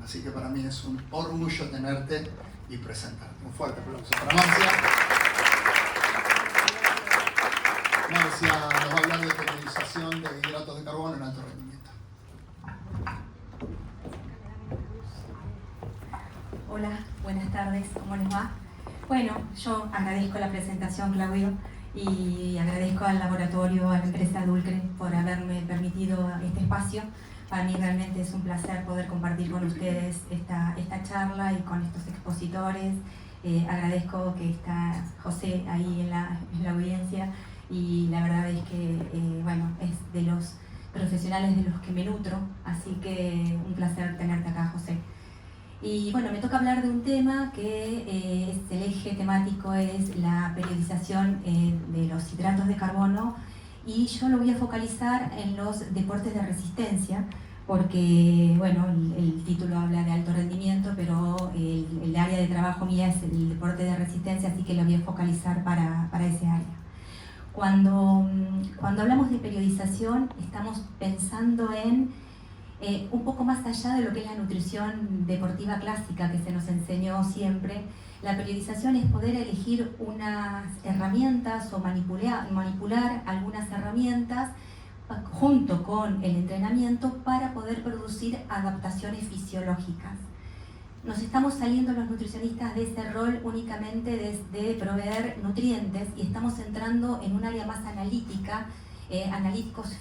Así que para mí es un orgullo tenerte y presentarte. Un fuerte aplauso para Marcia. Marcia nos va a hablar de periodización de hidratos de carbono en alto rendimiento. Hola, buenas tardes, ¿cómo les va? Bueno, yo agradezco la presentación, Claudio, y agradezco al laboratorio, a la empresa Dulcre por haberme permitido este espacio. Para mí realmente es un placer poder compartir con ustedes esta charla y con estos expositores. Agradezco que está José ahí en la audiencia y la verdad es que bueno, es de los profesionales de los que me nutro, así que un placer tenerte acá, José. Y bueno, me toca hablar de un tema que el eje temático es la periodización de los hidratos de carbono, y yo lo voy a focalizar en los deportes de resistencia, porque bueno, el título habla de alto rendimiento, pero el área de trabajo mía es el deporte de resistencia, así que lo voy a focalizar para ese área. Cuando hablamos de periodización, estamos pensando en un poco más allá de lo que es la nutrición deportiva clásica que se nos enseñó siempre. La periodización es poder elegir unas herramientas o manipular algunas herramientas junto con el entrenamiento para poder producir adaptaciones fisiológicas. Nos estamos saliendo los nutricionistas de ese rol únicamente de proveer nutrientes y estamos entrando en un área más analítica, analíticos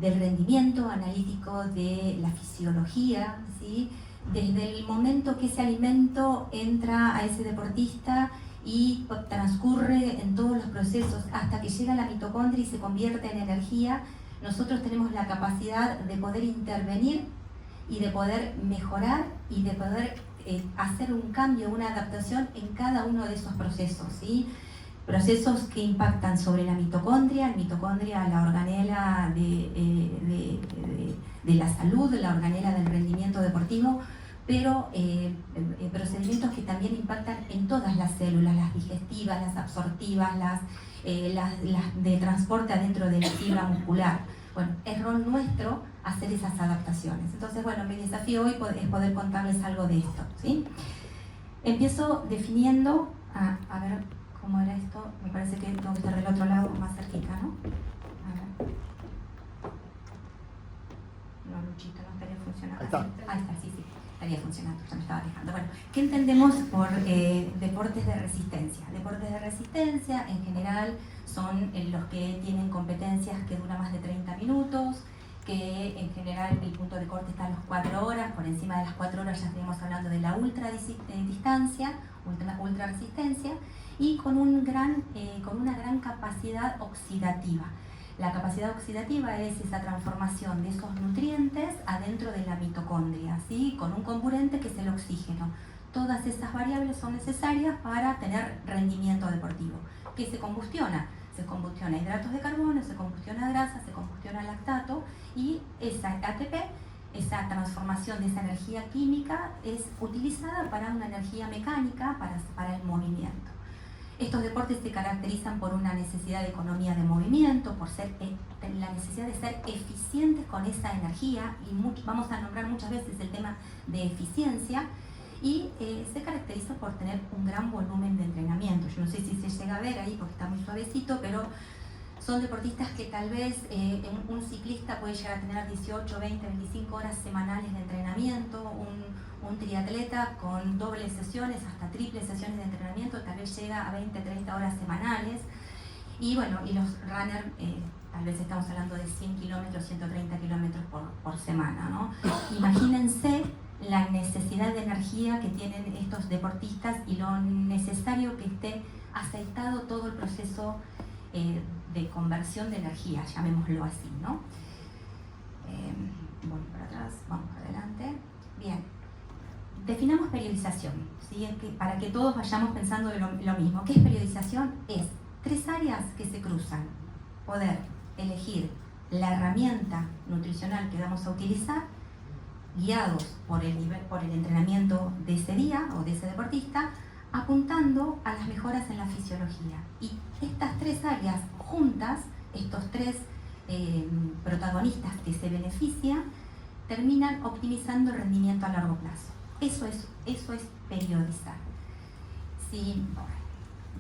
del rendimiento, analítico de la fisiología, ¿sí? Desde el momento que ese alimento entra a ese deportista y transcurre en todos los procesos hasta que llega a la mitocondria y se convierte en energía, nosotros tenemos la capacidad de poder intervenir y de poder mejorar y de poder hacer un cambio, una adaptación en cada uno de esos procesos, ¿sí? Procesos que impactan sobre la mitocondria, la organela de la salud, la organela del rendimiento deportivo, pero procedimientos que también impactan en todas las células, las digestivas, las absortivas, las de transporte adentro de la fibra muscular. Bueno, es rol nuestro hacer esas adaptaciones. Entonces, bueno, mi desafío hoy es poder contarles algo de esto, ¿sí? Empiezo definiendo, a ver cómo era esto, me parece que tengo que estar del otro lado, más cerquita, ¿no? A ver. No, Luchito, no estaría funcionando. Ahí está. Ahí está, sí, estaría funcionando, ya me estaba dejando. Bueno, ¿qué entendemos por deportes de resistencia? Deportes de resistencia, en general, son los que tienen competencias que duran más de 30 minutos, que en general el punto de corte está a las 4 horas, por encima de las 4 horas ya estaríamos hablando de la ultra resistencia, y con una gran capacidad oxidativa. La capacidad oxidativa es esa transformación de esos nutrientes adentro de la mitocondria, ¿sí? Con un componente que es el oxígeno. Todas esas variables son necesarias para tener rendimiento deportivo. ¿Qué se combustiona? Se combustiona hidratos de carbono, se combustiona grasa, se combustiona lactato, y esa ATP, esa transformación de esa energía química, es utilizada para una energía mecánica, para el movimiento. Estos deportes se caracterizan por una necesidad de economía de movimiento, por la necesidad de ser eficientes con esa energía, y vamos a nombrar muchas veces el tema de eficiencia, y se caracteriza por tener un gran volumen de entrenamiento. Yo no sé si se llega a ver ahí porque está muy suavecito, pero son deportistas que tal vez un ciclista puede llegar a tener 18, 20, 25 horas semanales de entrenamiento, un triatleta con dobles sesiones, hasta triples sesiones de entrenamiento, tal vez llega a 20, 30 horas semanales, y bueno, y los runners, tal vez estamos hablando de 100 kilómetros, 130 kilómetros por semana, ¿no? Imagínense la necesidad de energía que tienen estos deportistas y lo necesario que esté aceitado todo el proceso de conversión de energía, llamémoslo así, ¿no? Voy para atrás, vamos para adelante. Bien, definamos periodización, ¿sí? Para que todos vayamos pensando de lo mismo. ¿Qué es periodización? Es 3 áreas que se cruzan. Poder elegir la herramienta nutricional que vamos a utilizar, guiados por el entrenamiento de ese día o de ese deportista, apuntando a las mejoras en la fisiología. Y estas 3 áreas juntas, estos 3 protagonistas que se benefician, terminan optimizando el rendimiento a largo plazo. Eso es periodizar. Si,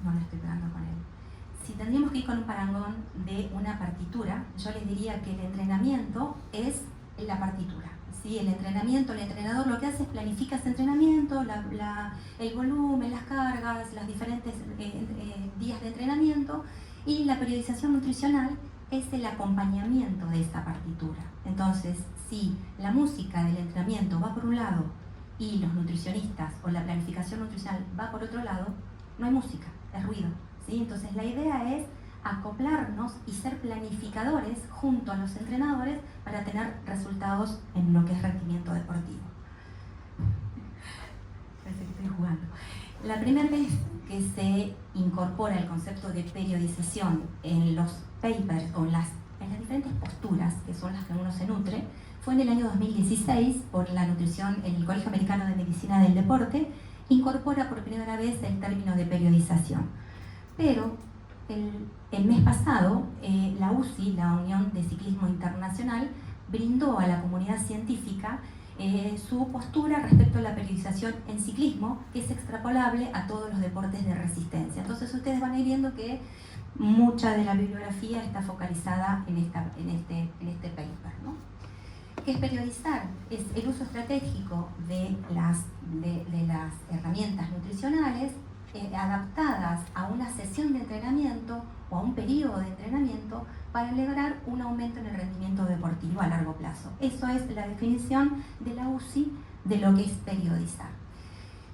no lo estoy pegando con él. Si tendríamos que ir con un parangón de una partitura, yo les diría que el entrenamiento es la partitura. ¿Sí? El entrenador lo que hace es planifica ese entrenamiento, el volumen, las cargas, los diferentes días de entrenamiento, y la periodización nutricional es el acompañamiento de esta partitura. Entonces, si la música del entrenamiento va por un lado y los nutricionistas o la planificación nutricional va por otro lado, no hay música, es ruido. ¿Sí? Entonces la idea es acoplarnos y ser planificadores junto a los entrenadores para tener resultados en lo que es rendimiento deportivo. Parece que estoy jugando. La primera vez que se incorpora el concepto de periodización en los papers o en las diferentes posturas, que son las que uno se nutre, fue en el año 2016 por la nutrición, el Colegio Americano de Medicina del Deporte incorpora por primera vez el término de periodización. Pero el mes pasado, la UCI, la Unión de Ciclismo Internacional, brindó a la comunidad científica su postura respecto a la periodización en ciclismo, que es extrapolable a todos los deportes de resistencia. Entonces ustedes van a ir viendo que mucha de la bibliografía está focalizada en este paper, ¿no? ¿Qué es periodizar? Es el uso estratégico de las herramientas nutricionales adaptadas a una sesión de entrenamiento o a un periodo de entrenamiento para lograr un aumento en el rendimiento deportivo a largo plazo. Eso es la definición de la UCI de lo que es periodizar.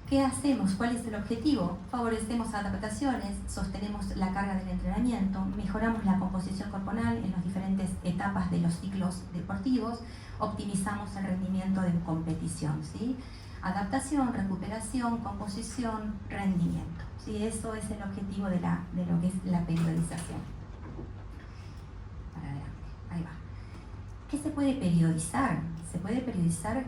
¿Qué hacemos? ¿Cuál es el objetivo? Favorecemos adaptaciones, sostenemos la carga del entrenamiento, mejoramos la composición corporal en las diferentes etapas de los ciclos deportivos, optimizamos el rendimiento de competición, ¿sí? Adaptación, recuperación, composición, rendimiento. ¿Sí? Eso es el objetivo de lo que es la periodización. Para adelante, ahí va. ¿Qué se puede periodizar? Se puede periodizar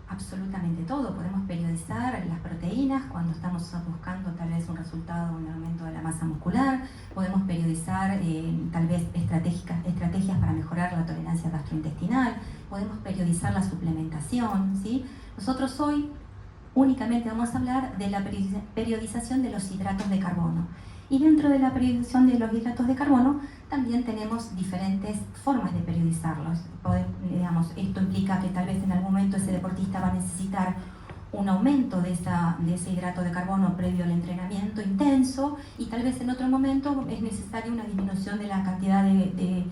absolutamente todo. Podemos periodizar las proteínas cuando estamos buscando tal vez un resultado, un aumento de la masa muscular. Podemos periodizar tal vez estrategias para mejorar la tolerancia gastrointestinal. Podemos periodizar la suplementación, ¿sí? Nosotros hoy únicamente vamos a hablar de la periodización de los hidratos de carbono. Y dentro de la periodización de los hidratos de carbono también tenemos diferentes formas de periodizarlos. Esto implica que tal vez en algún momento ese deportista va a necesitar un aumento de ese hidrato de carbono previo al entrenamiento intenso, y tal vez en otro momento es necesaria una disminución de la cantidad de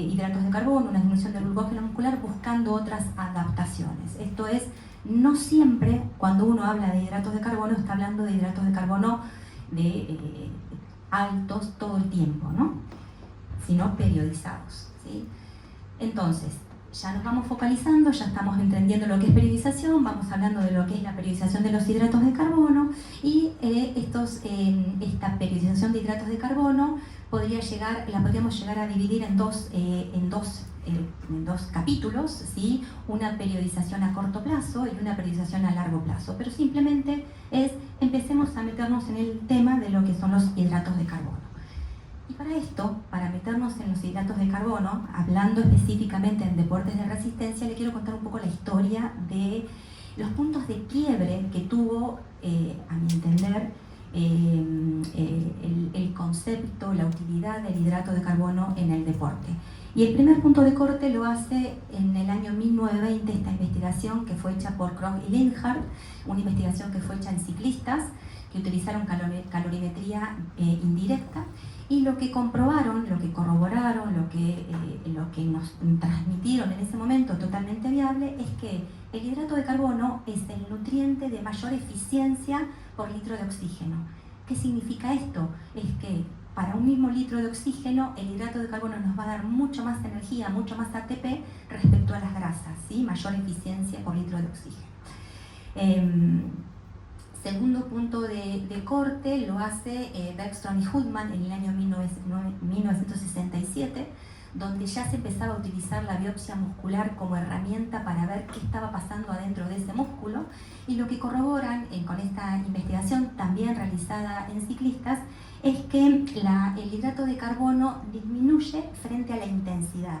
hidratos de carbono, una disminución del glucógeno muscular, buscando otras adaptaciones. Esto es, no siempre cuando uno habla de hidratos de carbono está hablando de hidratos de carbono altos todo el tiempo, ¿no? Sino periodizados, ¿sí? Entonces, ya nos vamos focalizando, ya estamos entendiendo lo que es periodización, vamos hablando de lo que es la periodización de los hidratos de carbono, y esta periodización de hidratos de carbono la podríamos llegar a dividir en dos capítulos, ¿sí? Una periodización a corto plazo y una periodización a largo plazo, pero simplemente empecemos a meternos en el tema de lo que son los hidratos de carbono. Y para esto, para meternos en los hidratos de carbono, hablando específicamente en deportes de resistencia, le quiero contar un poco la historia de los puntos de quiebre que tuvo, a mi entender, el concepto, la utilidad del hidrato de carbono en el deporte. Y el primer punto de corte lo hace en el año 1920 esta investigación que fue hecha por Krog y Linhart, una investigación que fue hecha en ciclistas que utilizaron calorimetría indirecta, y lo que comprobaron, lo que corroboraron, lo que nos transmitieron en ese momento totalmente viable es que el hidrato de carbono es el nutriente de mayor eficiencia por litro de oxígeno. ¿Qué significa esto? Es que para un mismo litro de oxígeno, el hidrato de carbono nos va a dar mucho más energía, mucho más ATP respecto a las grasas, ¿sí? Mayor eficiencia por litro de oxígeno. Segundo punto de corte lo hace Bergstrom y Hutman en el año 1967, donde ya se empezaba a utilizar la biopsia muscular como herramienta para ver qué estaba pasando adentro de ese músculo, y lo que corroboran con esta investigación también realizada en ciclistas es que el hidrato de carbono disminuye frente a la intensidad.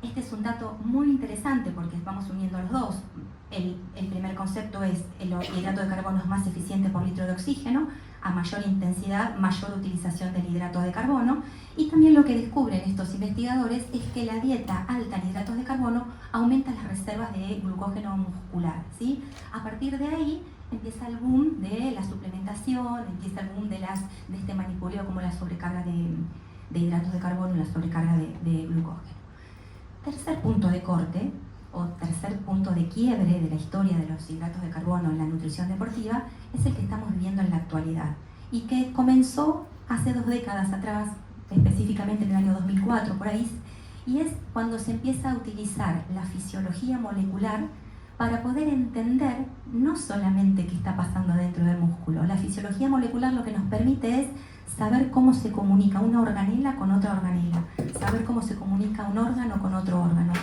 Este es un dato muy interesante porque vamos uniendo los dos. El primer concepto es el hidrato de carbono es más eficiente por litro de oxígeno, a mayor intensidad, mayor utilización del hidrato de carbono. Y también lo que descubren estos investigadores es que la dieta alta en hidratos de carbono aumenta las reservas de glucógeno muscular, ¿sí? A partir de ahí empieza el boom de la suplementación, empieza el boom de este manipuleo como la sobrecarga de hidratos de carbono y la sobrecarga de glucógeno. Tercer punto de corte, o tercer punto de quiebre de la historia de los hidratos de carbono en la nutrición deportiva, es el que estamos viviendo en la actualidad y que comenzó hace 2 décadas atrás, específicamente en el año 2004, por ahí, y es cuando se empieza a utilizar la fisiología molecular para poder entender no solamente qué está pasando dentro del músculo. La fisiología molecular lo que nos permite es saber cómo se comunica una organela con otra organela, saber cómo se comunica un órgano con otro órgano.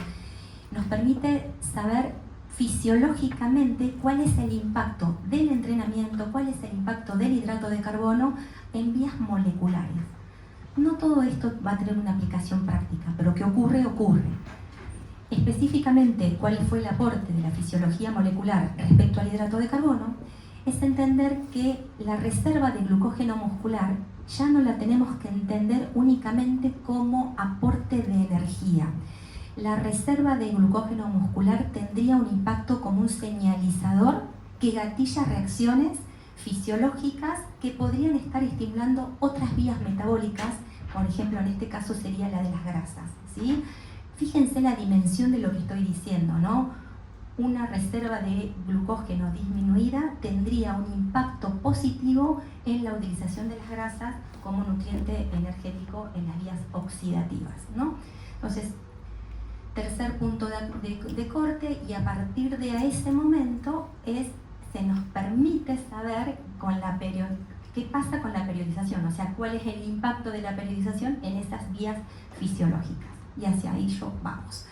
Nos permite saber fisiológicamente cuál es el impacto del entrenamiento, cuál es el impacto del hidrato de carbono en vías moleculares. No todo esto va a tener una aplicación práctica, pero que ocurre, ocurre. Específicamente, cuál fue el aporte de la fisiología molecular respecto al hidrato de carbono, es entender que la reserva de glucógeno muscular ya no la tenemos que entender únicamente como aporte de energía. La reserva de glucógeno muscular tendría un impacto como un señalizador que gatilla reacciones fisiológicas que podrían estar estimulando otras vías metabólicas, por ejemplo, en este caso sería la de las grasas, ¿sí? Fíjense la dimensión de lo que estoy diciendo, ¿no? Una reserva de glucógeno disminuida tendría un impacto positivo en la utilización de las grasas como nutriente energético en las vías oxidativas, ¿no? Entonces, tercer punto de corte, y a partir de ese momento se nos permite saber qué pasa con la periodización, o sea, cuál es el impacto de la periodización en esas vías fisiológicas. Y hacia ello vamos.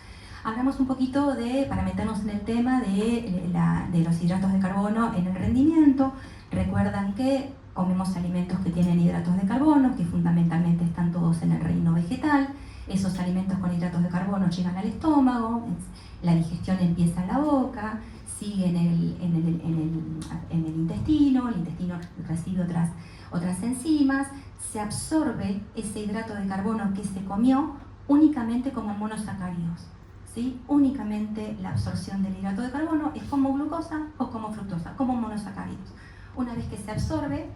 Hablamos un poquito para meternos en el tema de los hidratos de carbono en el rendimiento. Recuerdan que comemos alimentos que tienen hidratos de carbono, que fundamentalmente están todos en el reino vegetal. Esos alimentos con hidratos de carbono llegan al estómago, la digestión empieza en la boca, sigue en el intestino recibe otras enzimas, se absorbe ese hidrato de carbono que se comió únicamente como monosacáridos, ¿sí? Únicamente la absorción del hidrato de carbono es como glucosa o como fructosa, como monosacáridos. Una vez que se absorbe,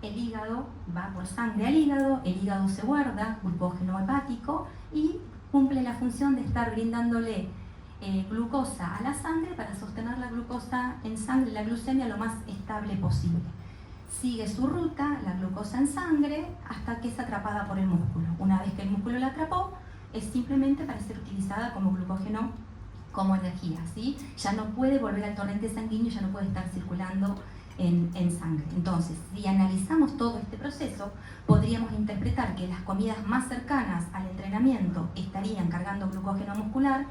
el hígado va por sangre al hígado, el hígado se guarda glucógeno hepático y cumple la función de estar brindándole glucosa a la sangre para sostener la glucosa en sangre, la glucemia lo más estable posible. Sigue su ruta, la glucosa en sangre, hasta que es atrapada por el músculo. Una vez que el músculo la atrapó, es simplemente para ser utilizada como glucógeno, como energía, ¿sí? Ya no puede volver al torrente sanguíneo, ya no puede estar circulando en sangre. Entonces, si analizamos todo este proceso, podríamos interpretar que las comidas más cercanas al entrenamiento estarían cargando glucógeno muscular,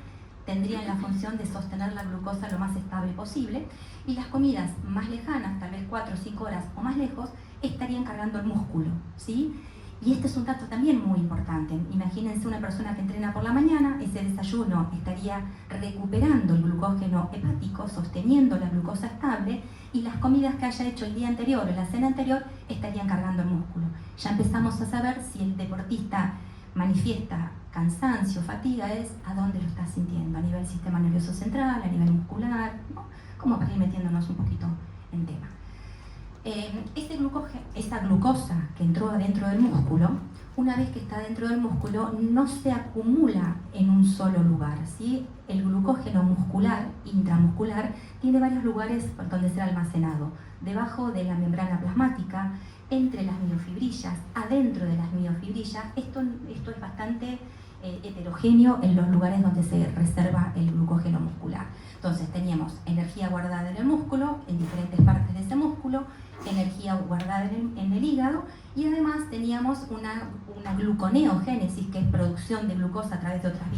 tendrían la función de sostener la glucosa lo más estable posible, y las comidas más lejanas, tal vez 4 o 5 horas o más lejos, estarían cargando el músculo, ¿sí? Y este es un dato también muy importante. Imagínense una persona que entrena por la mañana, ese desayuno estaría recuperando el glucógeno hepático, sosteniendo la glucosa estable, y las comidas que haya hecho el día anterior o la cena anterior estarían cargando el músculo. Ya empezamos a saber si el deportista manifiesta cansancio, fatiga, es a dónde lo está sintiendo, a nivel sistema nervioso central, a nivel muscular, ¿no? Como para ir metiéndonos un poquito en tema. Esa glucosa que entró adentro del músculo, una vez que está dentro del músculo, no se acumula en un solo lugar, ¿sí? El glucógeno muscular, intramuscular, tiene varios lugares donde ser almacenado. Debajo de la membrana plasmática, entre las miofibrillas, adentro de las miofibrillas. Esto es bastante heterogéneo en los lugares donde se reserva el glucógeno muscular. Entonces teníamos energía guardada en el músculo, en diferentes partes de ese músculo, energía guardada en el hígado, y además teníamos una gluconeogénesis, que es producción de glucosa a través de otras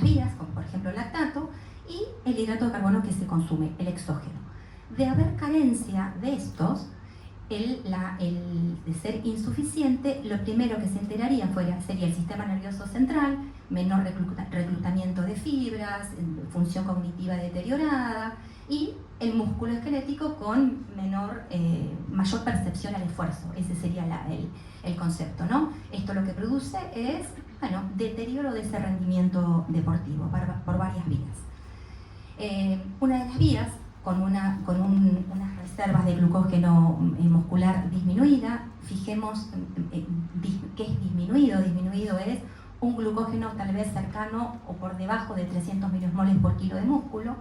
vías, como por ejemplo el lactato, y el hidrato de carbono que se consume, el exógeno. De haber carencia de estos, de ser insuficiente, lo primero que se enteraría sería el sistema nervioso central, menor reclutamiento de fibras, función cognitiva deteriorada, y el músculo esquelético con mayor percepción al esfuerzo. Ese sería el concepto, ¿no? Esto lo que produce es, bueno, deterioro de ese rendimiento deportivo por varias vías. Una de las vías, con unas reservas de glucógeno muscular disminuida, fijemos qué es disminuido. Disminuido es un glucógeno tal vez cercano o por debajo de 300 milimoles por kilo de músculo.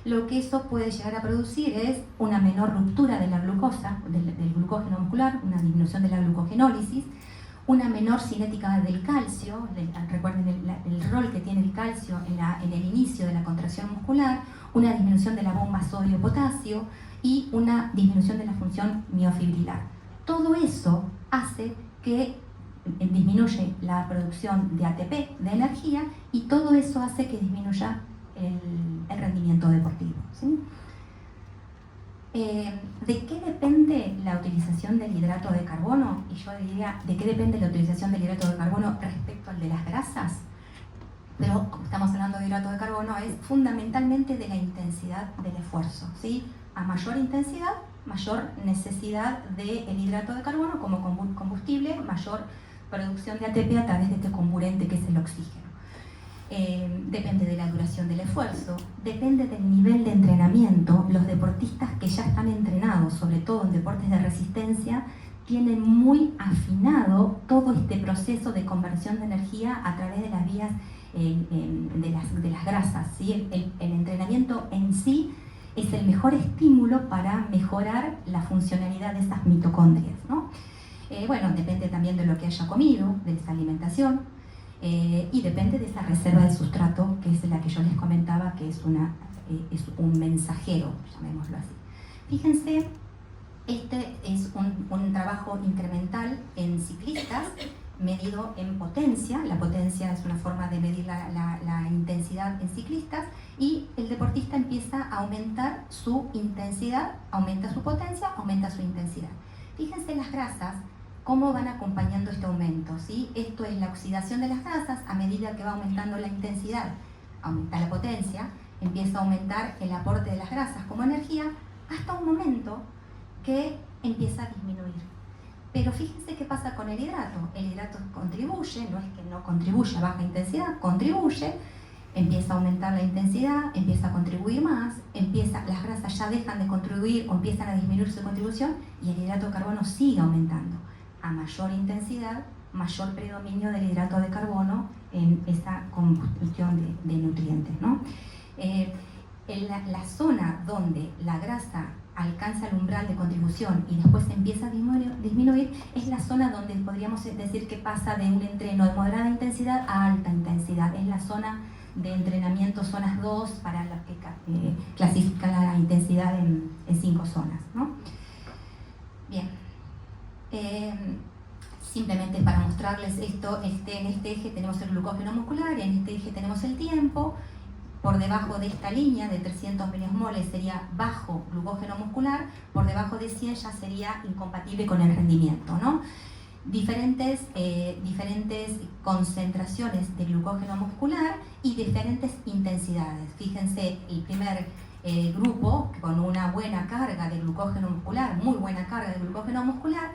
Lo que eso puede llegar a producir es una menor ruptura de la glucosa, del glucógeno muscular, una disminución de la glucogenólisis, una menor cinética del calcio. Recuerden el rol que tiene el calcio en el inicio de la contracción muscular, una disminución de la bomba sodio-potasio y una disminución de la función miofibrilar. Todo eso hace que disminuye la producción de ATP, de energía, y todo eso hace que disminuya el rendimiento deportivo, ¿sí? ¿De qué depende la utilización del hidrato de carbono? Y yo diría, ¿de qué depende la utilización del hidrato de carbono respecto al de las grasas? Pero como estamos hablando de hidrato de carbono, es fundamentalmente de la intensidad del esfuerzo, ¿sí? A mayor intensidad, mayor necesidad del hidrato de carbono como combustible, mayor producción de ATP a través de este comburente que es el oxígeno. Depende de la duración del esfuerzo, depende del nivel de entrenamiento. Los deportistas que ya están entrenados, sobre todo en deportes de resistencia, tienen muy afinado todo este proceso de conversión de energía a través de las vías de las grasas, ¿sí? El entrenamiento en sí es el mejor estímulo para mejorar la funcionalidad de esas mitocondrias, ¿no? Bueno, depende también de lo que haya comido, de esa alimentación, y depende de esa reserva de sustrato, que es la que yo les comentaba, que es un mensajero, llamémoslo así. Fíjense, este es un trabajo incremental en ciclistas, medido en potencia. La potencia es una forma de medir la intensidad en ciclistas, y el deportista empieza a aumentar su intensidad, aumenta su potencia, aumenta su intensidad. Fíjense las grasas, cómo van acompañando este aumento, ¿sí? Esto es la oxidación de las grasas. A medida que va aumentando la intensidad, aumenta la potencia, empieza a aumentar el aporte de las grasas como energía, hasta un momento que empieza a disminuir. Pero fíjense qué pasa con el hidrato. El hidrato contribuye, no es que no contribuye a baja intensidad, contribuye, empieza a aumentar la intensidad, empieza a contribuir más, las grasas ya dejan de contribuir o empiezan a disminuir su contribución, y el hidrato de carbono sigue aumentando. A mayor intensidad, mayor predominio del hidrato de carbono en esa combustión de nutrientes, ¿no? En la zona donde la grasa alcanza el umbral de contribución y después empieza a disminuir, es la zona donde podríamos decir que pasa de un entreno de moderada intensidad a alta intensidad. Es la zona de entrenamiento, zonas 2, para las que clasifica la intensidad en 5 zonas, ¿no? Bien. Simplemente para mostrarles esto, en este eje tenemos el glucógeno muscular y en este eje tenemos el tiempo. Por debajo de esta línea de 300 milimoles sería bajo glucógeno muscular, por debajo de 100 ya sería incompatible con el rendimiento, ¿no? Diferentes concentraciones de glucógeno muscular y diferentes intensidades. Fíjense, el primer grupo con una buena carga de glucógeno muscular, muy buena carga de glucógeno muscular,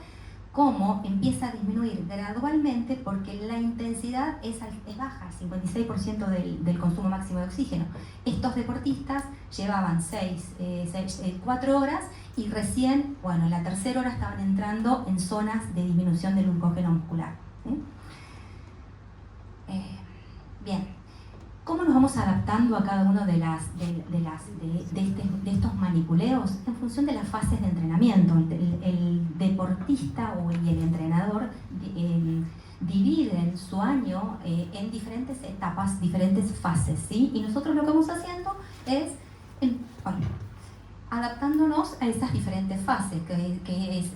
cómo empieza a disminuir gradualmente porque la intensidad es baja, 56% del consumo máximo de oxígeno. Estos deportistas llevaban 4 horas y recién, bueno, en la tercera hora estaban entrando en zonas de disminución del glucógeno muscular. ¿Sí? Bien. ¿Cómo nos vamos adaptando a cada uno de estos manipuleos? En función de las fases de entrenamiento. El deportista y el entrenador dividen su año en diferentes etapas, diferentes fases, ¿sí? Y nosotros lo que vamos haciendo es adaptándonos a esas diferentes fases, que es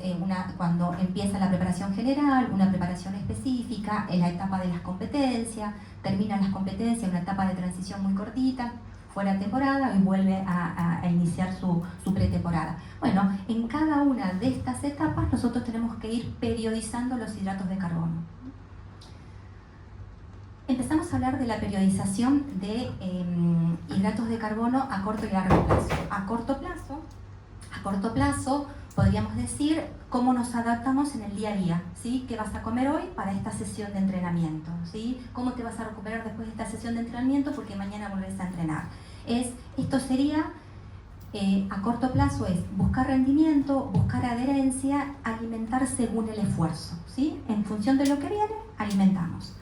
cuando empieza la preparación general, una preparación específica, en la etapa de las competencias, terminan las competencias, una etapa de transición muy cortita, fuera temporada y vuelve a iniciar su pretemporada. Bueno, en cada una de estas etapas nosotros tenemos que ir periodizando los hidratos de carbono. Empezamos a hablar de la periodización de hidratos de carbono a corto y largo plazo. A corto plazo podríamos decir cómo nos adaptamos en el día a día, ¿sí? ¿Qué vas a comer hoy para esta sesión de entrenamiento? ¿Sí? ¿Cómo te vas a recuperar después de esta sesión de entrenamiento porque mañana volvés a entrenar? Esto sería, a corto plazo, es buscar rendimiento, buscar adherencia, alimentar según el esfuerzo, ¿sí? En función de lo que viene, alimentamos.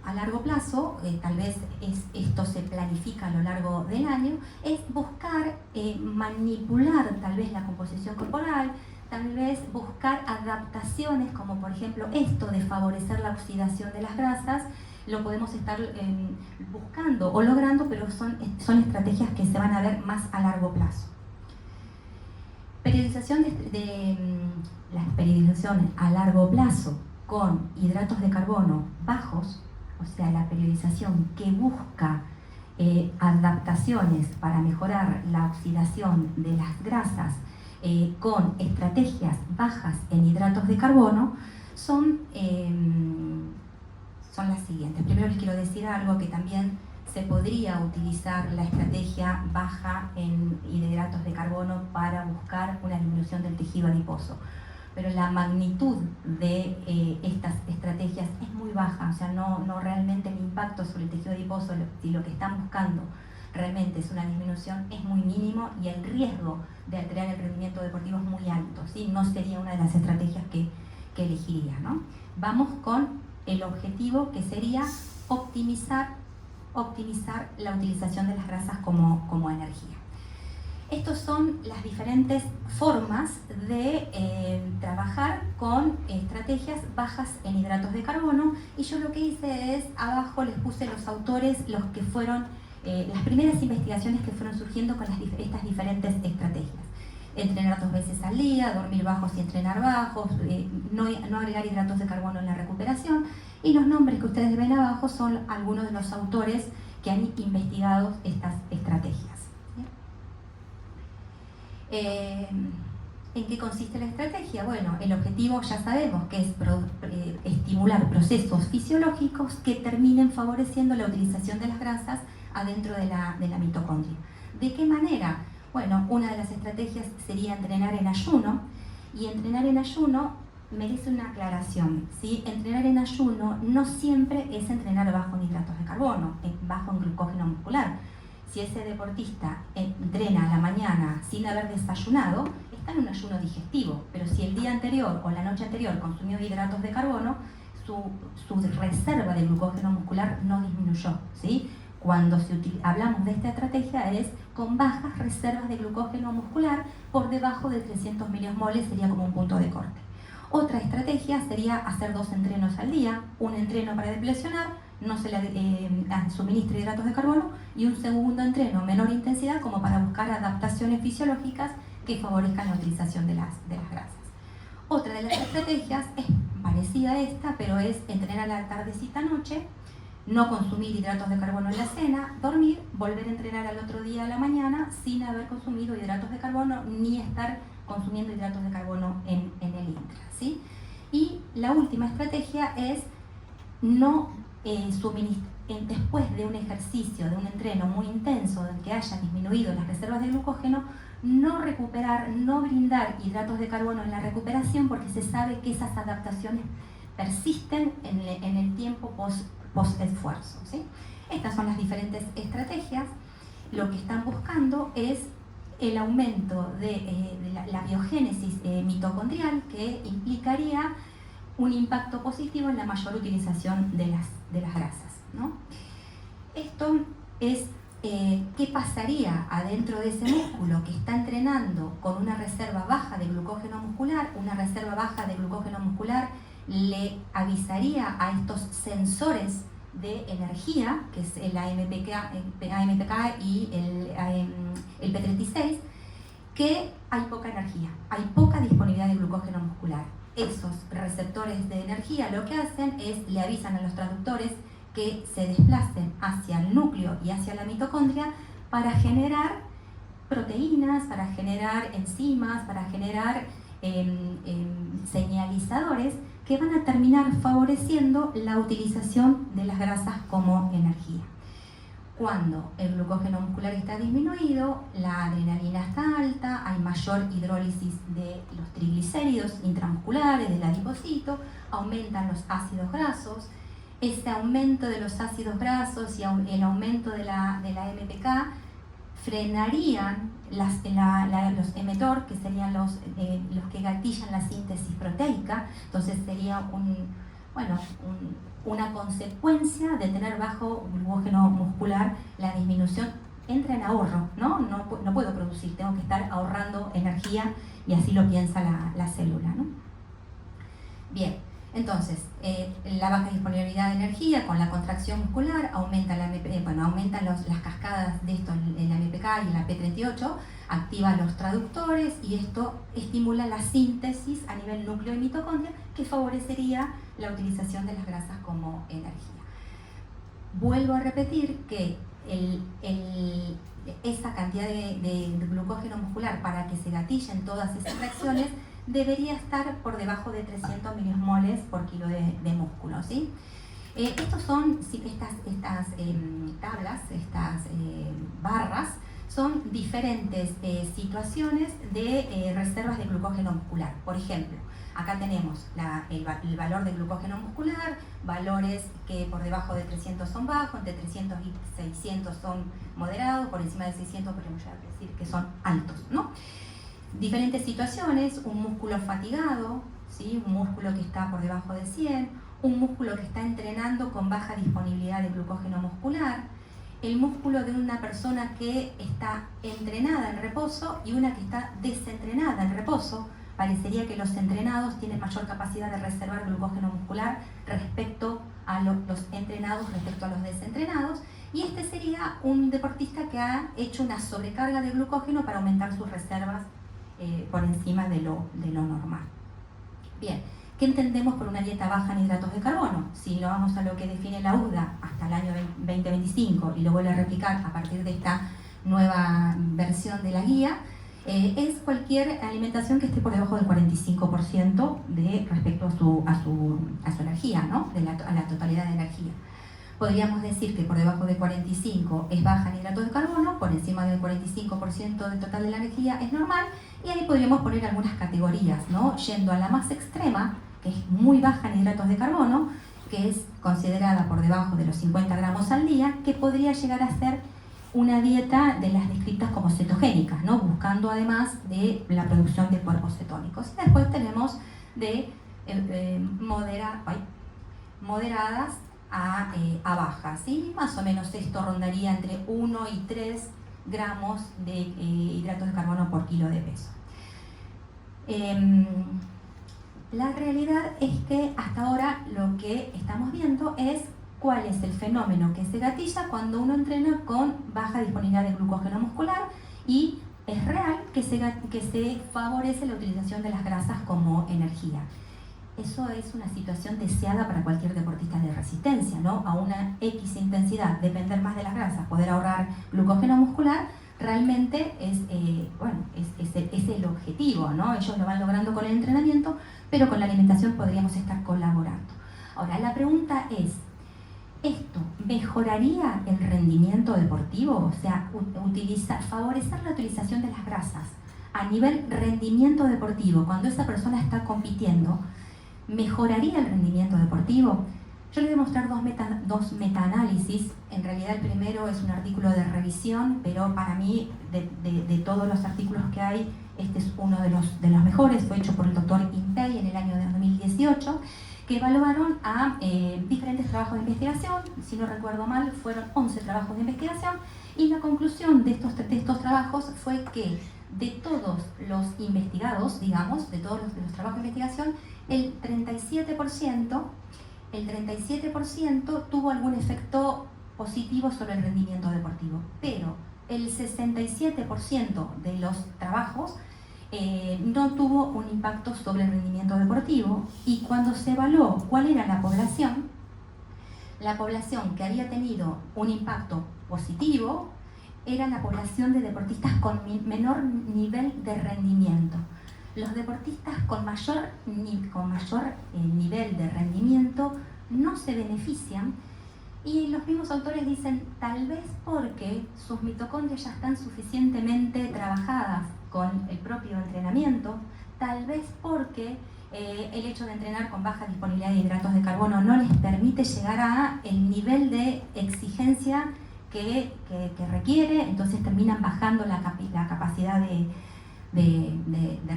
A largo plazo, tal vez esto se planifica a lo largo del año, es buscar manipular tal vez la composición corporal, tal vez buscar adaptaciones como por ejemplo esto de favorecer la oxidación de las grasas. Lo podemos estar buscando o logrando, pero son estrategias que se van a ver más a largo plazo. Periodización la periodización a largo plazo con hidratos de carbono bajos, o sea, la periodización que busca adaptaciones para mejorar la oxidación de las grasas con estrategias bajas en hidratos de carbono, son las siguientes. Primero les quiero decir algo, que también se podría utilizar la estrategia baja en hidratos de carbono para buscar una disminución del tejido adiposo. Pero la magnitud de estas estrategias es muy baja, o sea, no realmente el impacto sobre el tejido adiposo, si lo que están buscando realmente es una disminución, es muy mínimo y el riesgo de alterar el rendimiento deportivo es muy alto, ¿sí? No sería una de las estrategias que elegiría, ¿no? Vamos con el objetivo, que sería optimizar la utilización de las grasas como energía. Estas son las diferentes formas de trabajar con estrategias bajas en hidratos de carbono, y yo lo que hice es, abajo les puse los autores, los que fueron las primeras investigaciones que fueron surgiendo con estas diferentes estrategias. Entrenar 2 veces al día, dormir bajos y entrenar bajos, no agregar hidratos de carbono en la recuperación, y los nombres que ustedes ven abajo son algunos de los autores que han investigado estas estrategias. ¿En qué consiste la estrategia? Bueno, el objetivo ya sabemos que es estimular procesos fisiológicos que terminen favoreciendo la utilización de las grasas adentro de la mitocondria. ¿De qué manera? Bueno, una de las estrategias sería entrenar en ayuno, y entrenar en ayuno merece una aclaración, ¿sí? Entrenar en ayuno no siempre es entrenar bajo en hidratos de carbono, bajo en glucógeno muscular. Si ese deportista entrena a la mañana sin haber desayunado, está en un ayuno digestivo, pero si el día anterior o la noche anterior consumió hidratos de carbono, su reserva de glucógeno muscular no disminuyó, ¿sí? Cuando hablamos de esta estrategia es con bajas reservas de glucógeno muscular, por debajo de 300 milimoles sería como un punto de corte. Otra estrategia sería hacer 2 entrenos al día, un entreno para deplecionar, no se le suministra hidratos de carbono, y un segundo entreno menor intensidad como para buscar adaptaciones fisiológicas que favorezcan la utilización de las grasas. Otra de las estrategias es parecida a esta, pero es entrenar a la tardecita noche, no consumir hidratos de carbono en la cena, dormir, volver a entrenar al otro día a la mañana sin haber consumido hidratos de carbono ni estar consumiendo hidratos de carbono en el intra, ¿sí? Y la última estrategia es no después de un ejercicio, de un entreno muy intenso en que haya disminuido las reservas de glucógeno, no recuperar, no brindar hidratos de carbono en la recuperación, porque se sabe que esas adaptaciones persisten en el tiempo post-esfuerzo, ¿sí? Estas son las diferentes estrategias. Lo que están buscando es el aumento de la biogénesis mitocondrial, que implicaría un impacto positivo en la mayor utilización de las grasas, ¿no? Esto es qué pasaría adentro de ese músculo que está entrenando con una reserva baja de glucógeno muscular. Una reserva baja de glucógeno muscular le avisaría a estos sensores de energía, que es el AMPK y el P36, que hay poca energía, hay poca disponibilidad de glucógeno muscular. Esos receptores de energía lo que hacen es le avisan a los traductores que se desplacen hacia el núcleo y hacia la mitocondria para generar proteínas, para generar enzimas, para generar señalizadores que van a terminar favoreciendo la utilización de las grasas como energía. Cuando el glucógeno muscular está disminuido, la adrenalina está alta, hay mayor hidrólisis de los triglicéridos intramusculares, del adipocito, aumentan los ácidos grasos. Ese aumento de los ácidos grasos y el aumento de la MPK frenarían los mTOR, que serían los que gatillan la síntesis proteica. Entonces sería una consecuencia de tener bajo glucógeno muscular. La disminución entra en ahorro, no puedo producir, tengo que estar ahorrando energía, y así lo piensa la célula, ¿no? Bien, entonces la baja disponibilidad de energía con la contracción muscular aumentan las cascadas de esto en la MPK y en la P38, activa los traductores, y esto estimula la síntesis a nivel núcleo y mitocondria, que favorecería la utilización de las grasas como energía. Vuelvo a repetir que esa cantidad de glucógeno muscular, para que se gatillen todas esas reacciones, debería estar por debajo de 300 milimoles por kilo de músculo, ¿sí? Estas tablas, estas barras, son diferentes situaciones de reservas de glucógeno muscular. Por ejemplo, acá tenemos el valor de glucógeno muscular, valores que por debajo de 300 son bajos, entre 300 y 600 son moderados, por encima de 600 podemos llegar a decir que son altos, ¿no? Diferentes situaciones: un músculo fatigado, ¿sí? Un músculo que está por debajo de 100, un músculo que está entrenando con baja disponibilidad de glucógeno muscular, el músculo de una persona que está entrenada en reposo y una que está desentrenada en reposo. Parecería que los entrenados tienen mayor capacidad de reservar glucógeno muscular respecto a los entrenados, respecto a los desentrenados, y este sería un deportista que ha hecho una sobrecarga de glucógeno para aumentar sus reservas por encima de lo normal. Bien, ¿qué entendemos por una dieta baja en hidratos de carbono? Si lo vamos a lo que define la UDA hasta el año 2025 y lo vuelve a replicar a partir de esta nueva versión de la guía, es cualquier alimentación que esté por debajo del 45% respecto a su energía, ¿no? A la totalidad de energía. Podríamos decir que por debajo de 45 es baja en hidratos de carbono, por encima del 45% del total de la energía es normal, y ahí podríamos poner algunas categorías, ¿no? Yendo a la más extrema, que es muy baja en hidratos de carbono, que es considerada por debajo de los 50 gramos al día, que podría llegar a ser una dieta de las descritas como cetogénicas, ¿no? Buscando además de la producción de cuerpos cetónicos. Y después tenemos de moderadas a bajas, ¿sí? Más o menos esto rondaría entre 1 y 3 gramos de hidratos de carbono por kilo de peso. La realidad es que hasta ahora lo que estamos viendo es cuál es el fenómeno que se gatilla cuando uno entrena con baja disponibilidad de glucógeno muscular, y es real que se favorece la utilización de las grasas como energía. Eso es una situación deseada para cualquier deportista de resistencia, ¿no? A una X intensidad, depender más de las grasas, poder ahorrar glucógeno muscular, realmente es el objetivo, ¿no? Ellos lo van logrando con el entrenamiento, pero con la alimentación podríamos estar colaborando. Ahora, la pregunta es, ¿esto mejoraría el rendimiento deportivo? O sea, favorecer la utilización de las grasas a nivel rendimiento deportivo, cuando esa persona está compitiendo, ¿mejoraría el rendimiento deportivo? Yo les voy a mostrar dos metaanálisis. En realidad el primero es un artículo de revisión, pero para mí, de todos los artículos que hay, este es uno de los mejores. Fue hecho por el doctor Impey en el año de 2018, que evaluaron a diferentes trabajos de investigación. Si no recuerdo mal, fueron 11 trabajos de investigación, y la conclusión de estos trabajos fue que de todos los investigados, digamos, de todos los trabajos de investigación, el 37% tuvo algún efecto positivo sobre el rendimiento deportivo, pero el 67% de los trabajos no tuvo un impacto sobre el rendimiento deportivo. Y cuando se evaluó cuál era la la población que había tenido un impacto positivo era la población de deportistas con menor nivel de rendimiento. Los deportistas con mayor nivel de rendimiento no se benefician, y los mismos autores dicen tal vez porque sus mitocondrias ya están suficientemente trabajadas con el propio entrenamiento, tal vez porque el hecho de entrenar con baja disponibilidad de hidratos de carbono no les permite llegar a el nivel de exigencia que requiere, entonces terminan bajando la capacidad de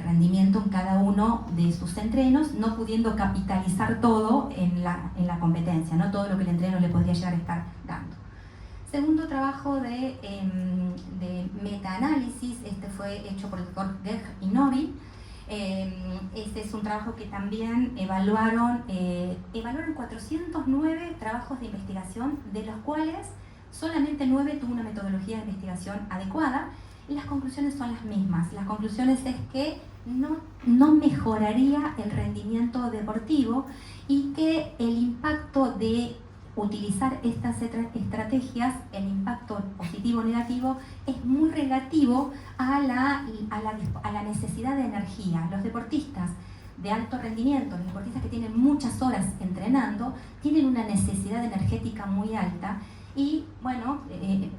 rendimiento en cada uno de sus entrenos, no pudiendo capitalizar todo en la competencia, ¿no? Todo lo que el entreno le podría llegar a estar dando. Segundo trabajo de metaanálisis, este fue hecho por el doctor Geg y Novi. Este es un trabajo que también evaluaron 409 trabajos de investigación, de los cuales solamente 9 tuvo una metodología de investigación adecuada, y las conclusiones son las mismas. Las conclusiones es que no mejoraría el rendimiento deportivo, y que el impacto de utilizar estas estrategias, el impacto positivo o negativo, es muy relativo a la necesidad de energía. Los deportistas de alto rendimiento, los deportistas que tienen muchas horas entrenando, tienen una necesidad energética muy alta, y bueno,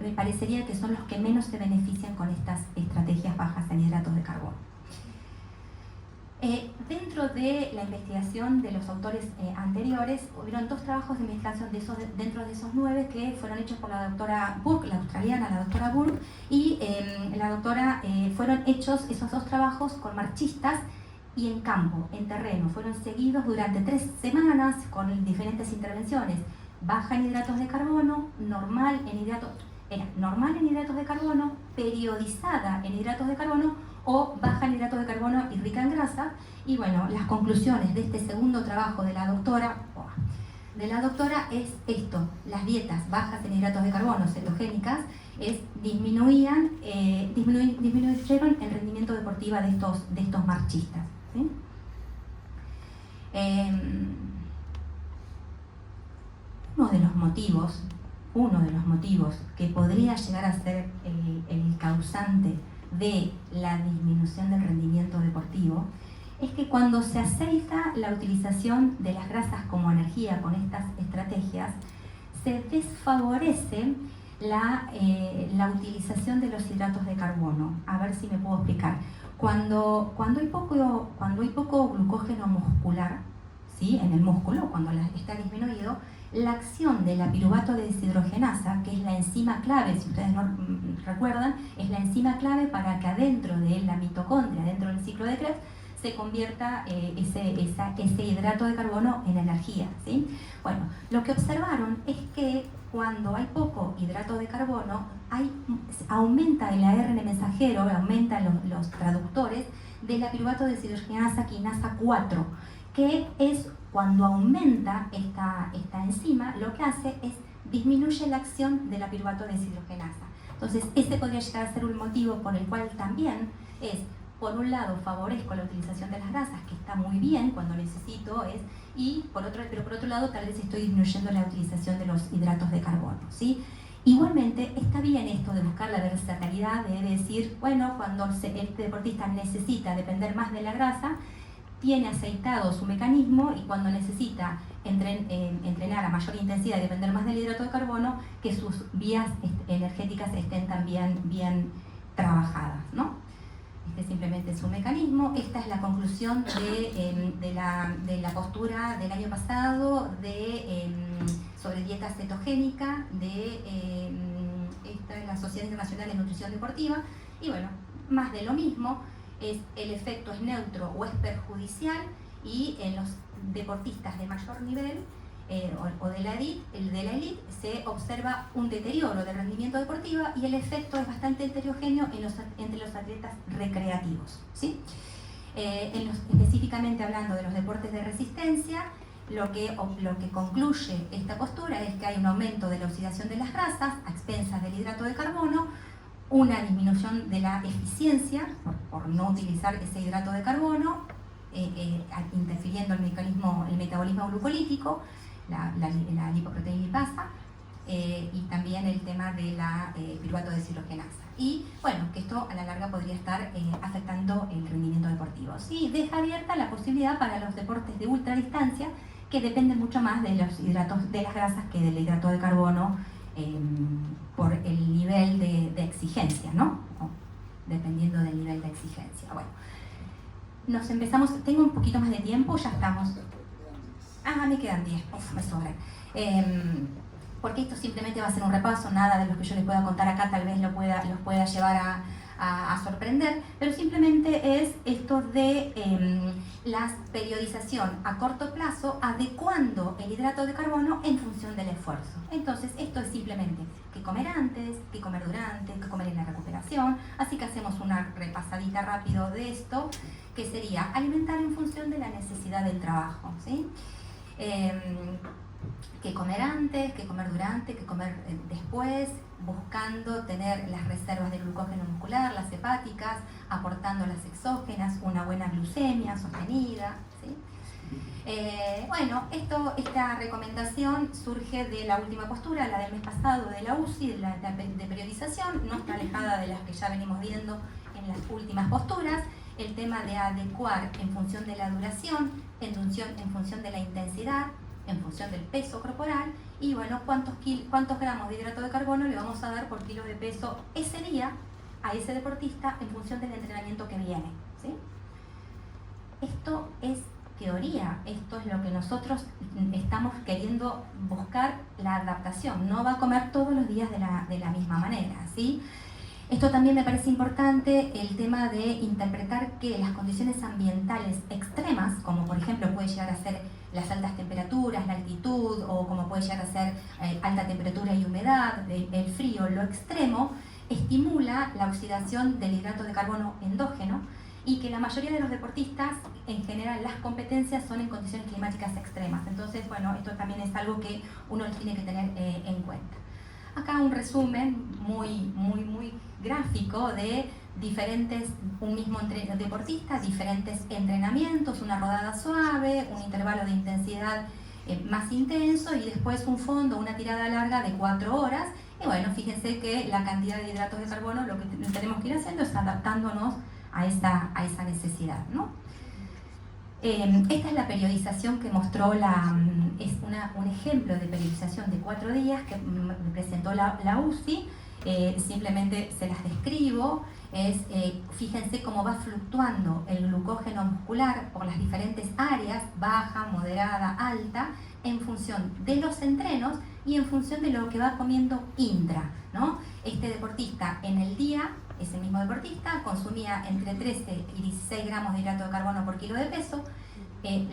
me parecería que son los que menos se benefician con estas estrategias bajas en hidratos de carbono. Dentro de la investigación de los autores anteriores, hubieron 2 trabajos de investigación dentro de esos 9 que fueron hechos por la doctora Burke, la australiana, la doctora Burke, y la doctora, fueron hechos esos 2 trabajos con marchistas y en campo, en terreno. Fueron seguidos durante 3 semanas con diferentes intervenciones: baja en hidratos de carbono, normal en hidratos de carbono, periodizada en hidratos de carbono, o baja en hidratos de carbono y rica en grasa. Y bueno, las conclusiones de este segundo trabajo de la doctora es esto: las dietas bajas en hidratos de carbono, cetogénicas, disminuyeron el rendimiento deportivo de estos marchistas, ¿sí? Uno de los motivos que podría llegar a ser el causante de la disminución del rendimiento deportivo es que cuando se aceita la utilización de las grasas como energía con estas estrategias, se desfavorece la utilización de los hidratos de carbono. A ver si me puedo explicar. Cuando hay poco glucógeno muscular, ¿sí?, en el músculo, cuando está disminuido, la acción de la piruvato de deshidrogenasa, que es la enzima clave, si ustedes no recuerdan, es la enzima clave para que adentro de la mitocondria, dentro del ciclo de Krebs, se convierta ese hidrato de carbono en energía, ¿sí? Bueno, lo que observaron es que cuando hay poco hidrato de carbono, aumenta el ARN mensajero, aumentan los traductores de la piruvato de deshidrogenasa quinasa 4, que es cuando aumenta esta enzima, lo que hace es disminuye la acción de la piruvato de deshidrogenasa. Entonces, ese podría llegar a ser un motivo por el cual también es, por un lado, favorezco la utilización de las grasas, que está muy bien cuando necesito, pero por otro lado, tal vez estoy disminuyendo la utilización de los hidratos de carbono, ¿sí? Igualmente, está bien esto de buscar la versatilidad, de decir, bueno, cuando el deportista necesita depender más de la grasa, tiene aceitado su mecanismo, y cuando necesita entrenar a mayor intensidad y depender más del hidrato de carbono, que sus vías energéticas estén también bien trabajadas, ¿no? Este es simplemente su mecanismo. Esta es la conclusión de la postura del año pasado sobre dieta cetogénica esta es la Sociedad Internacional de Nutrición Deportiva. Y bueno, más de lo mismo. El efecto es neutro o es perjudicial, y en los deportistas de mayor nivel o de la elite se observa un deterioro del rendimiento deportivo, y el efecto es bastante heterogéneo entre los atletas recreativos, ¿sí? Específicamente hablando de los deportes de resistencia, lo que concluye esta postura es que hay un aumento de la oxidación de las grasas a expensas del hidrato de carbono, una disminución de la eficiencia por no utilizar ese hidrato de carbono, interfiriendo el metabolismo glucolítico, la lipoproteína lipasa, y también el tema de la piruvato deshidrogenasa. Y bueno, que esto a la larga podría estar afectando el rendimiento deportivo. Sí, deja abierta la posibilidad para los deportes de ultradistancia, que dependen mucho más de los hidratos, de las grasas, que del hidrato de carbono, por el nivel de exigencia, ¿no? Dependiendo del nivel de exigencia. Bueno, nos empezamos, tengo un poquito más de tiempo, ya estamos. Me quedan 10, me sobran. Porque esto simplemente va a ser un repaso, nada de lo que yo les pueda contar acá tal vez los pueda llevar a sorprender, pero simplemente es esto de la periodización a corto plazo, adecuando el hidrato de carbono en función del esfuerzo. Entonces esto es simplemente qué comer antes, qué comer durante, qué comer en la recuperación, así que hacemos una repasadita rápido de esto, que sería alimentar en función de la necesidad del trabajo, ¿sí? Qué comer antes, qué comer durante, qué comer después, buscando tener las reservas de glucógeno muscular, las hepáticas, aportando las exógenas, una buena glucemia sostenida, ¿sí? Bueno, esta recomendación surge de la última postura, la del mes pasado de la UCI, de periodización, no está alejada de las que ya venimos viendo en las últimas posturas. El tema de adecuar en función de la duración, en función de la intensidad, en función del peso corporal, y bueno, cuántos gramos de hidrato de carbono le vamos a dar por kilo de peso ese día a ese deportista en función del entrenamiento que viene, ¿sí? Esto es teoría, esto es lo que nosotros estamos queriendo buscar, la adaptación. No va a comer todos los días de la misma manera, ¿sí? Esto también me parece importante, el tema de interpretar que las condiciones ambientales extremas, como por ejemplo puede llegar a ser las altas temperaturas, la altitud, o como puede llegar a ser alta temperatura y humedad, el frío, lo extremo, estimula la oxidación del hidrato de carbono endógeno, y que la mayoría de los deportistas, en general, las competencias son en condiciones climáticas extremas. Entonces, bueno, esto también es algo que uno tiene que tener en cuenta. Acá un resumen muy gráfico de un mismo deportista, diferentes entrenamientos, una rodada suave, un intervalo de intensidad más intenso, y después un fondo, una tirada larga de 4 horas. Y bueno, fíjense que la cantidad de hidratos de carbono, lo que tenemos que ir haciendo es adaptándonos a esa necesidad, ¿no? Esta es la periodización que mostró es un ejemplo de periodización de 4 días que presentó la UCI. Simplemente se las describo. Fíjense cómo va fluctuando el glucógeno muscular por las diferentes áreas, baja, moderada, alta, en función de los entrenos y en función de lo que va comiendo intra, ¿no? Este deportista en el día, ese mismo deportista, consumía entre 13 y 16 gramos de hidrato de carbono por kilo de peso,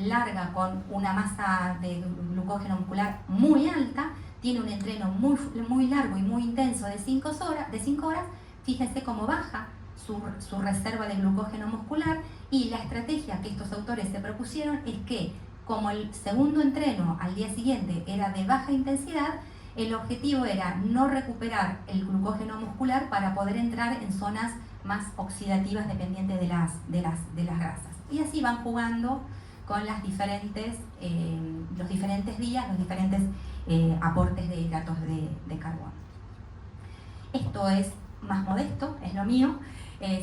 larga con una masa de glucógeno muscular muy alta, tiene un entreno muy largo y muy intenso de 5 horas, fíjense cómo baja su reserva de glucógeno muscular, y la estrategia que estos autores se propusieron es que, como el segundo entreno al día siguiente era de baja intensidad, el objetivo era no recuperar el glucógeno muscular para poder entrar en zonas más oxidativas dependientes de las grasas. Y así van jugando con los diferentes días, los diferentes aportes de hidratos de carbono. Esto es más modesto, es lo mío,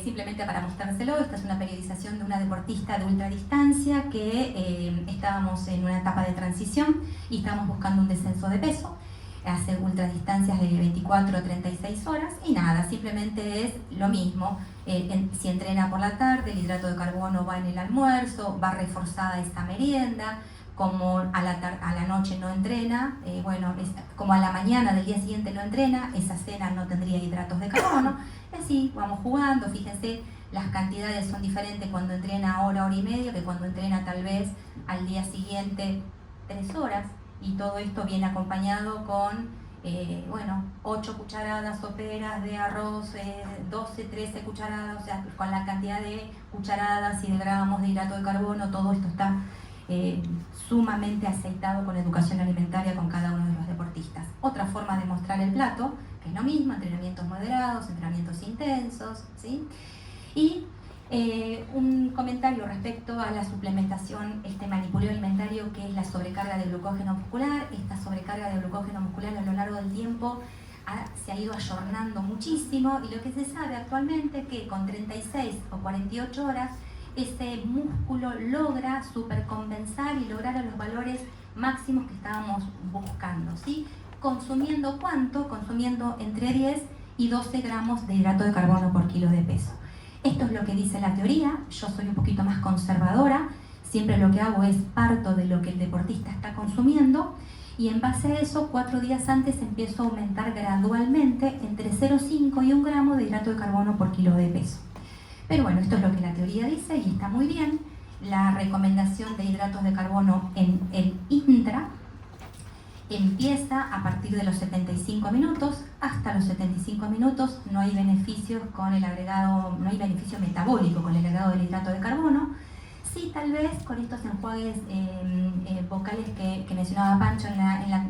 simplemente para mostrárselo. Esta es una periodización de una deportista de ultradistancia que estábamos en una etapa de transición y estábamos buscando un descenso de peso. Hace ultradistancias de 24 o 36 horas y nada, simplemente es lo mismo. Si entrena por la tarde, el hidrato de carbono va en el almuerzo, va reforzada esta merienda. Como a la noche no entrena, como a la mañana del día siguiente no entrena, esa cena no tendría hidratos de carbono. Y así vamos jugando. Fíjense, las cantidades son diferentes cuando entrena hora y media que cuando entrena tal vez al día siguiente 3 horas. Y todo esto viene acompañado con 8 cucharadas soperas de arroz, 12, 13 cucharadas, o sea, con la cantidad de cucharadas y de gramos de hidrato de carbono. Todo esto está sumamente aceitado con educación alimentaria con cada uno de los deportistas. Otra forma de mostrar el plato, que es lo mismo, entrenamientos moderados, entrenamientos intensos, ¿sí? Y Un comentario respecto a la suplementación, este manipuleo alimentario, que es la sobrecarga de glucógeno muscular. Esta sobrecarga de glucógeno muscular a lo largo del tiempo se ha ido ayornando muchísimo, y lo que se sabe actualmente es que con 36 o 48 horas ese músculo logra supercompensar y lograr a los valores máximos que estábamos buscando, ¿sí? ¿Consumiendo cuánto? Consumiendo entre 10 y 12 gramos de hidrato de carbono por kilo de peso. Esto es lo que dice la teoría. Yo soy un poquito más conservadora, siempre lo que hago es parto de lo que el deportista está consumiendo, y en base a eso 4 días antes empiezo a aumentar gradualmente entre 0,5 y 1 gramo de hidrato de carbono por kilo de peso. Pero bueno, esto es lo que la teoría dice y está muy bien. La recomendación de hidratos de carbono en el intra empieza a partir de los 75 minutos. Hasta los 75 minutos no hay beneficios con el agregado, no hay beneficio metabólico con el agregado del hidrato de carbono. Sí, tal vez con estos enjuagues vocales que mencionaba Pancho en la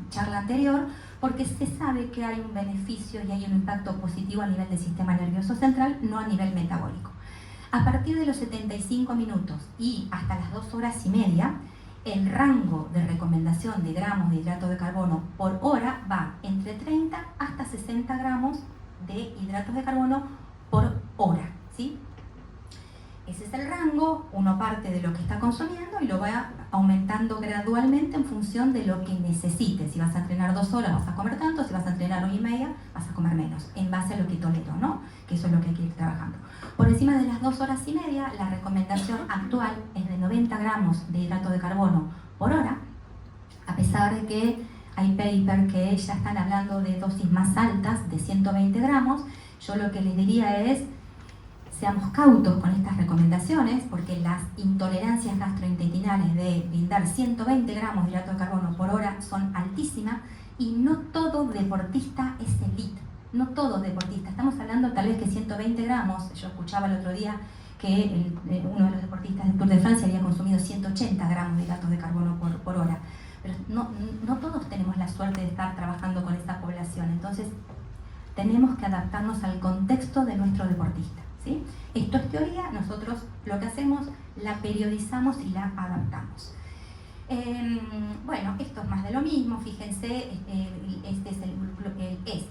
charla anterior, porque se sabe que hay un beneficio y hay un impacto positivo a nivel del sistema nervioso central, no a nivel metabólico. A partir de los 75 minutos y hasta las 2 horas y media, el rango de recomendación de gramos de hidrato de carbono por hora va entre 30 hasta 60 gramos de hidratos de carbono por hora, ¿sí? Ese es el rango. Uno parte de lo que está consumiendo y lo va aumentando gradualmente en función de lo que necesite. Si vas a entrenar 2 horas vas a comer tanto, si vas a entrenar 1 y media vas a comer menos, en base a lo que tolero, ¿no? Que eso es lo que hay que ir trabajando. Por encima de las 2 horas y media, la recomendación actual es de 90 gramos de hidrato de carbono por hora, a pesar de que hay papers que ya están hablando de dosis más altas, de 120 gramos. Yo lo que les diría es: seamos cautos con estas recomendaciones, porque las intolerancias gastrointestinales de brindar 120 gramos de hidrato de carbono por hora son altísimas, y no todo deportista es elite, no todo deportista. Estamos hablando tal vez que 120 gramos, yo escuchaba el otro día que uno de los deportistas del Tour de Francia había consumido 180 gramos de hidratos de carbono por hora, pero no todos tenemos la suerte de estar trabajando con esta población. Entonces tenemos que adaptarnos al contexto de nuestro deportista, ¿sí? Esto es teoría, nosotros lo que hacemos, la periodizamos y la adaptamos. Bueno, esto es más de lo mismo. Fíjense, este es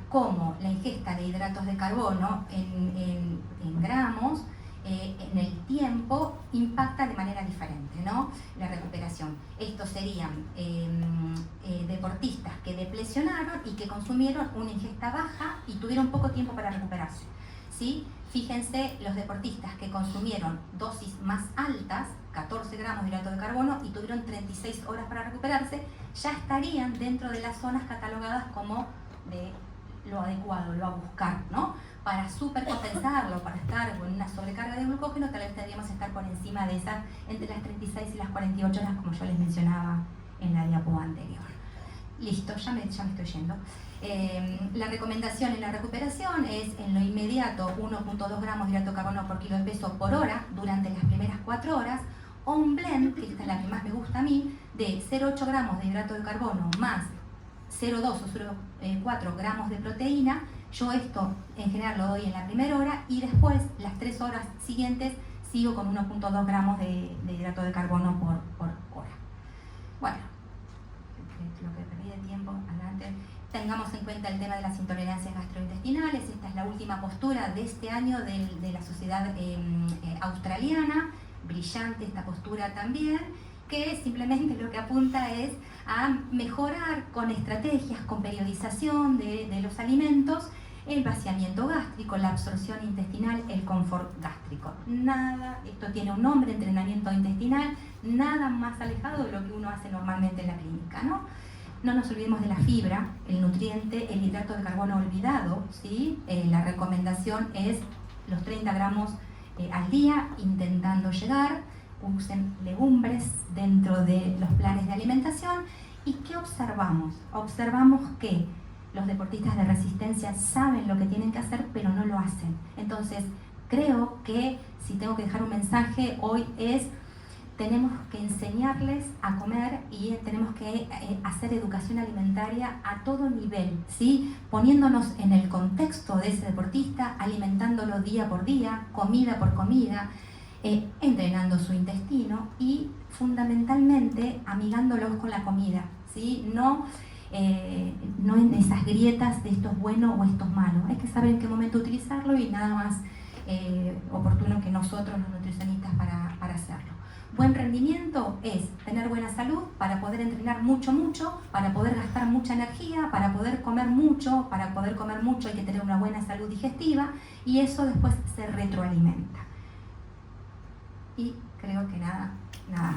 cómo la ingesta de hidratos de carbono en gramos en el tiempo impacta de manera diferente, ¿no? La recuperación. Estos serían deportistas que deplesionaron y que consumieron una ingesta baja y tuvieron poco tiempo para recuperarse, ¿sí? Fíjense, los deportistas que consumieron dosis más altas, 14 gramos de hidrato de carbono, y tuvieron 36 horas para recuperarse, ya estarían dentro de las zonas catalogadas como de lo adecuado, lo a buscar, ¿no? Para supercompensarlo, para estar con una sobrecarga de glucógeno, tal vez tendríamos que estar por encima de esas, entre las 36 y las 48 horas, como yo les mencionaba en la diapo anterior. Listo, ya me estoy yendo. La recomendación en la recuperación es, en lo inmediato, 1,2 gramos de hidrato de carbono por kilo de peso por hora durante las primeras 4 horas, o un blend, que esta es la que más me gusta a mí, de 0,8 gramos de hidrato de carbono más 0,2 o 0,4 gramos de proteína. Yo esto en general lo doy en la primera hora, y después las 3 horas siguientes sigo con 1,2 gramos de hidrato de carbono por hora. Bueno, lo que perdí de tiempo, adelante. Tengamos en cuenta el tema de las intolerancias gastrointestinales. Esta es la última postura de este año de la sociedad australiana. Brillante esta postura también, que simplemente lo que apunta es a mejorar con estrategias, con periodización de los alimentos, el vaciamiento gástrico, la absorción intestinal, el confort gástrico. Nada, esto tiene un nombre, entrenamiento intestinal, nada más alejado de lo que uno hace normalmente en la clínica, ¿no? No nos olvidemos de la fibra, el nutriente, el hidrato de carbono olvidado, ¿sí? La recomendación es los 30 gramos al día, intentando llegar. Usen legumbres dentro de los planes de alimentación. ¿Y qué observamos? Observamos que los deportistas de resistencia saben lo que tienen que hacer, pero no lo hacen. Entonces, creo que si tengo que dejar un mensaje hoy es: tenemos que enseñarles a comer y tenemos que hacer educación alimentaria a todo nivel, ¿sí? Poniéndonos en el contexto de ese deportista, alimentándolo día por día, comida por comida, entrenando su intestino y fundamentalmente amigándolos con la comida, ¿sí? No en esas grietas de esto es bueno o esto es malo. Hay que saber en qué momento utilizarlo y nada más oportuno que nosotros los nutricionistas para hacerlo. Buen rendimiento es tener buena salud para poder entrenar mucho, para poder gastar mucha energía, para poder comer mucho. Para poder comer mucho hay que tener una buena salud digestiva y eso después se retroalimenta. Y creo que nada más.